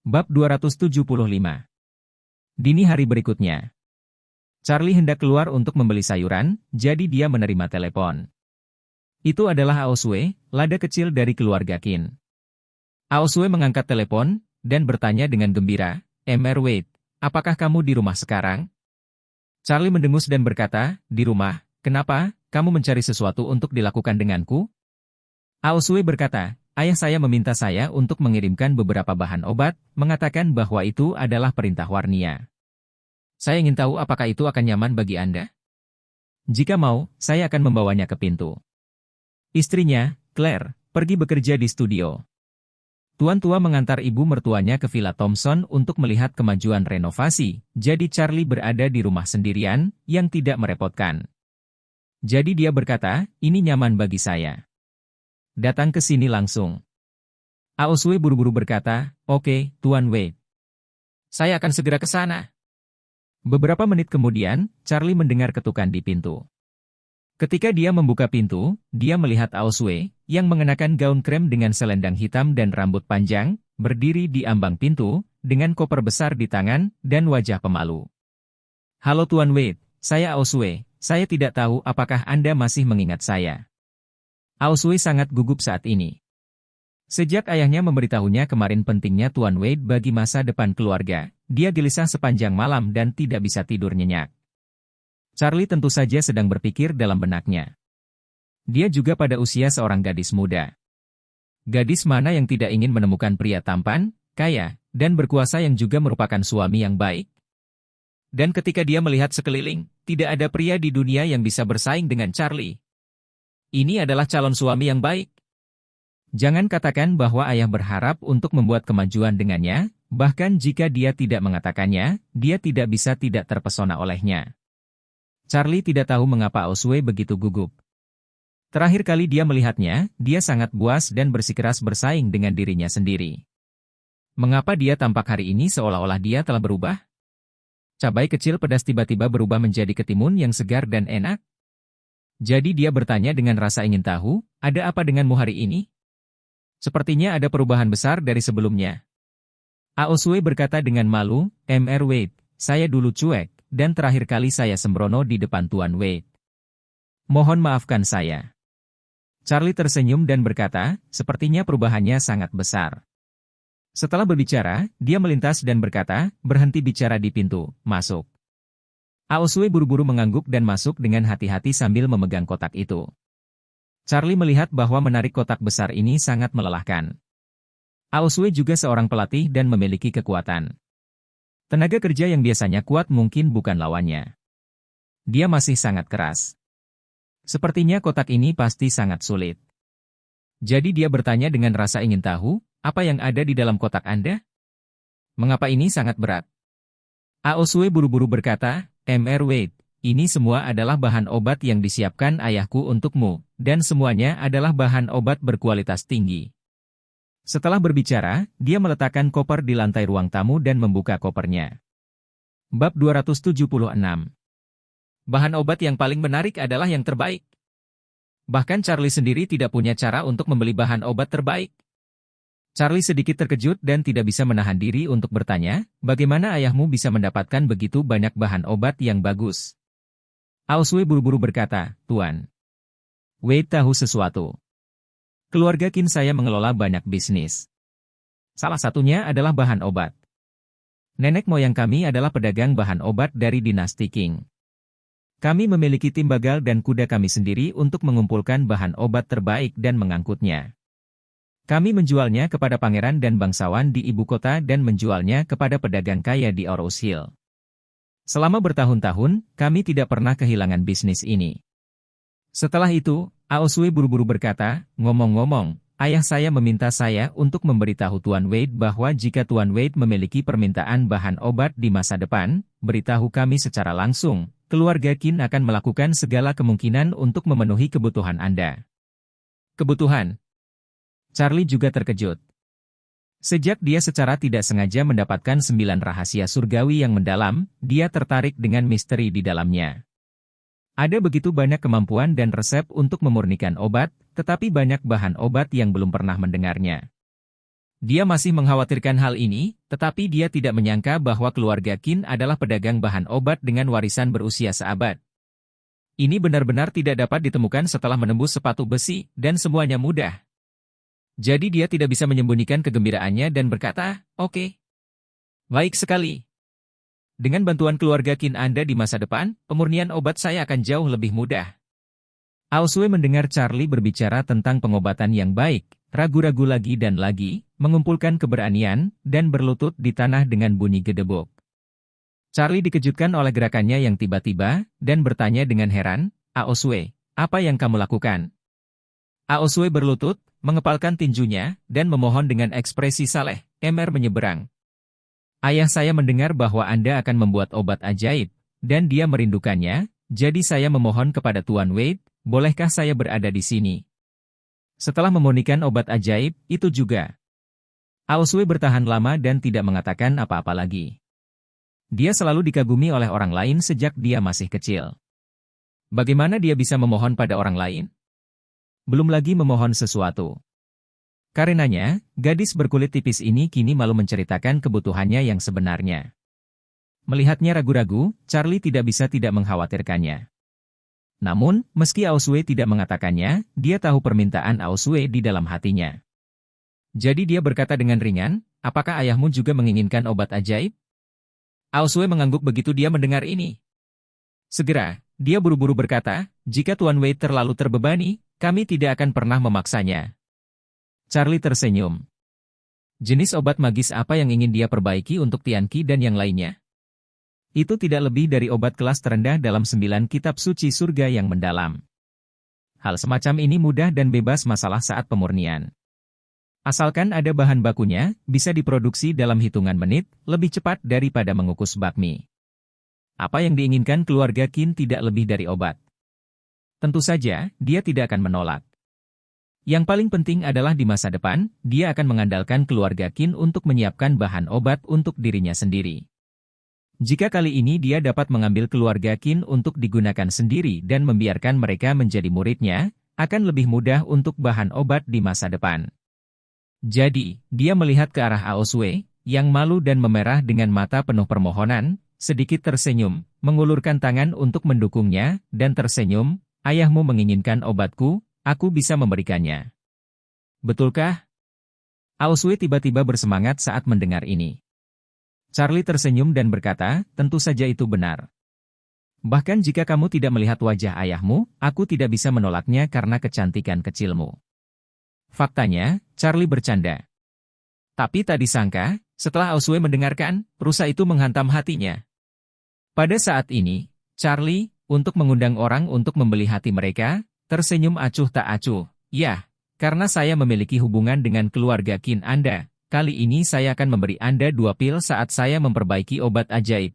Bab 275. Dini hari berikutnya. Charlie hendak keluar untuk membeli sayuran, jadi dia menerima telepon. Itu adalah Aosue, lada kecil dari keluarga Qin. Aosue mengangkat telepon, dan bertanya dengan gembira, "Mr. Wade, apakah kamu di rumah sekarang?" Charlie mendengus dan berkata, "Di rumah, kenapa, kamu mencari sesuatu untuk dilakukan denganku?" Aosue berkata, "Ayah saya meminta saya untuk mengirimkan beberapa bahan obat, mengatakan bahwa itu adalah perintah Warnia. Saya ingin tahu apakah itu akan nyaman bagi Anda? Jika mau, saya akan membawanya ke pintu." Istrinya, Claire, pergi bekerja di studio. Tuan tua mengantar ibu mertuanya ke Villa Thompson untuk melihat kemajuan renovasi, jadi Charlie berada di rumah sendirian, yang tidak merepotkan. Jadi dia berkata, "Ini nyaman bagi saya. Datang ke sini langsung." Aosue buru-buru berkata, "Oke, Tuan Wade. Saya akan segera ke sana." Beberapa menit kemudian, Charlie mendengar ketukan di pintu. Ketika dia membuka pintu, dia melihat Aosue, yang mengenakan gaun krem dengan selendang hitam dan rambut panjang, berdiri di ambang pintu, dengan koper besar di tangan, dan wajah pemalu. "Halo Tuan Wade, saya Aosue, saya tidak tahu apakah Anda masih mengingat saya." Aosue sangat gugup saat ini. Sejak ayahnya memberitahunya kemarin pentingnya Tuan Wade bagi masa depan keluarga, dia gelisah sepanjang malam dan tidak bisa tidur nyenyak. Charlie tentu saja sedang berpikir dalam benaknya. Dia juga pada usia seorang gadis muda. Gadis mana yang tidak ingin menemukan pria tampan, kaya, dan berkuasa yang juga merupakan suami yang baik? Dan ketika dia melihat sekeliling, tidak ada pria di dunia yang bisa bersaing dengan Charlie. Ini adalah calon suami yang baik. Jangan katakan bahwa ayah berharap untuk membuat kemajuan dengannya, bahkan jika dia tidak mengatakannya, dia tidak bisa tidak terpesona olehnya. Charlie tidak tahu mengapa Aosue begitu gugup. Terakhir kali dia melihatnya, dia sangat buas dan bersikeras bersaing dengan dirinya sendiri. Mengapa dia tampak hari ini seolah-olah dia telah berubah? Cabai kecil pedas tiba-tiba berubah menjadi ketimun yang segar dan enak? Jadi dia bertanya dengan rasa ingin tahu, "Ada apa denganmu hari ini?" Sepertinya ada perubahan besar dari sebelumnya. Aosue berkata dengan malu, "Mr. Wade, saya dulu cuek, dan terakhir kali saya sembrono di depan Tuan Wade. Mohon maafkan saya." Charlie tersenyum dan berkata, "Sepertinya perubahannya sangat besar." Setelah berbicara, dia melintas dan berkata, "Berhenti bicara di pintu, masuk." Aosue buru-buru mengangguk dan masuk dengan hati-hati sambil memegang kotak itu. Charlie melihat bahwa menarik kotak besar ini sangat melelahkan. Aosue juga seorang pelatih dan memiliki kekuatan. Tenaga kerja yang biasanya kuat mungkin bukan lawannya. Dia masih sangat keras. Sepertinya kotak ini pasti sangat sulit. Jadi dia bertanya dengan rasa ingin tahu, "Apa yang ada di dalam kotak Anda? Mengapa ini sangat berat?" Aosue buru-buru berkata, "Mr. Wade, ini semua adalah bahan obat yang disiapkan ayahku untukmu, dan semuanya adalah bahan obat berkualitas tinggi." Setelah berbicara, dia meletakkan koper di lantai ruang tamu dan membuka kopernya. Bab 276. Bahan obat yang paling menarik adalah yang terbaik. Bahkan Charlie sendiri tidak punya cara untuk membeli bahan obat terbaik. Charlie sedikit terkejut dan tidak bisa menahan diri untuk bertanya, "Bagaimana ayahmu bisa mendapatkan begitu banyak bahan obat yang bagus?" Aosue buru-buru berkata, "Tuan Wade tahu sesuatu. Keluarga Qin saya mengelola banyak bisnis. Salah satunya adalah bahan obat. Nenek moyang kami adalah pedagang bahan obat dari dinasti Qing. Kami memiliki tim bagal dan kuda kami sendiri untuk mengumpulkan bahan obat terbaik dan mengangkutnya. Kami menjualnya kepada pangeran dan bangsawan di ibu kota dan menjualnya kepada pedagang kaya di Orus Hill. Selama bertahun-tahun, kami tidak pernah kehilangan bisnis ini." Setelah itu, Aosue buru-buru berkata, "Ngomong-ngomong, ayah saya meminta saya untuk memberitahu Tuan Wade bahwa jika Tuan Wade memiliki permintaan bahan obat di masa depan, beritahu kami secara langsung, keluarga Qin akan melakukan segala kemungkinan untuk memenuhi kebutuhan Anda." Kebutuhan? Charlie juga terkejut. Sejak dia secara tidak sengaja mendapatkan 9 rahasia surgawi yang mendalam, dia tertarik dengan misteri di dalamnya. Ada begitu banyak kemampuan dan resep untuk memurnikan obat, tetapi banyak bahan obat yang belum pernah mendengarnya. Dia masih mengkhawatirkan hal ini, tetapi dia tidak menyangka bahwa keluarga Qin adalah pedagang bahan obat dengan warisan berusia seabad. Ini benar-benar tidak dapat ditemukan setelah menembus sepatu besi, dan semuanya mudah. Jadi dia tidak bisa menyembunyikan kegembiraannya dan berkata, "Oke. Baik sekali. Dengan bantuan keluarga Qin Anda di masa depan, pemurnian obat saya akan jauh lebih mudah." Aosue mendengar Charlie berbicara tentang pengobatan yang baik, ragu-ragu lagi dan lagi, mengumpulkan keberanian, dan berlutut di tanah dengan bunyi gedebuk. Charlie dikejutkan oleh gerakannya yang tiba-tiba, dan bertanya dengan heran, "Aosue, apa yang kamu lakukan?" Aosue berlutut, mengepalkan tinjunya, dan memohon dengan ekspresi saleh, "Emer menyeberang. Ayah saya mendengar bahwa Anda akan membuat obat ajaib, dan dia merindukannya, jadi saya memohon kepada Tuan Wade, bolehkah saya berada di sini?" Setelah memurnikan obat ajaib, itu juga. Aosue bertahan lama dan tidak mengatakan apa-apa lagi. Dia selalu dikagumi oleh orang lain sejak dia masih kecil. Bagaimana dia bisa memohon pada orang lain? Belum lagi memohon sesuatu. Karenanya, gadis berkulit tipis ini kini malu menceritakan kebutuhannya yang sebenarnya. Melihatnya ragu-ragu, Charlie tidak bisa tidak mengkhawatirkannya. Namun, meski Aosue tidak mengatakannya, dia tahu permintaan Aosue di dalam hatinya. Jadi dia berkata dengan ringan, "Apakah ayahmu juga menginginkan obat ajaib?" Aosue mengangguk begitu dia mendengar ini. Segera, dia buru-buru berkata, "Jika Tuan Wade terlalu terbebani, kami tidak akan pernah memaksanya." Charlie tersenyum. Jenis obat magis apa yang ingin dia perbaiki untuk Tianqi dan yang lainnya? Itu tidak lebih dari obat kelas terendah dalam 9 kitab suci surga yang mendalam. Hal semacam ini mudah dan bebas masalah saat pemurnian. Asalkan ada bahan bakunya, bisa diproduksi dalam hitungan menit, lebih cepat daripada mengukus bakmi. Apa yang diinginkan keluarga Qin tidak lebih dari obat. Tentu saja, dia tidak akan menolak. Yang paling penting adalah di masa depan, dia akan mengandalkan keluarga Qin untuk menyiapkan bahan obat untuk dirinya sendiri. Jika kali ini dia dapat mengambil keluarga Qin untuk digunakan sendiri dan membiarkan mereka menjadi muridnya, akan lebih mudah untuk bahan obat di masa depan. Jadi, dia melihat ke arah Aosue, yang malu dan memerah dengan mata penuh permohonan, sedikit tersenyum, mengulurkan tangan untuk mendukungnya, dan tersenyum, "Ayahmu menginginkan obatku, aku bisa memberikannya. Betulkah?" Aosue tiba-tiba bersemangat saat mendengar ini. Charlie tersenyum dan berkata, "Tentu saja itu benar. Bahkan jika kamu tidak melihat wajah ayahmu, aku tidak bisa menolaknya karena kecantikan kecilmu." Faktanya, Charlie bercanda. Tapi tak disangka, setelah Aosue mendengarkan, rusa itu menghantam hatinya. Pada saat ini, Charlie, untuk mengundang orang untuk membeli hati mereka, tersenyum acuh tak acuh. "Yah, karena saya memiliki hubungan dengan keluarga Qin Anda, kali ini saya akan memberi Anda 2 pil saat saya memperbaiki obat ajaib.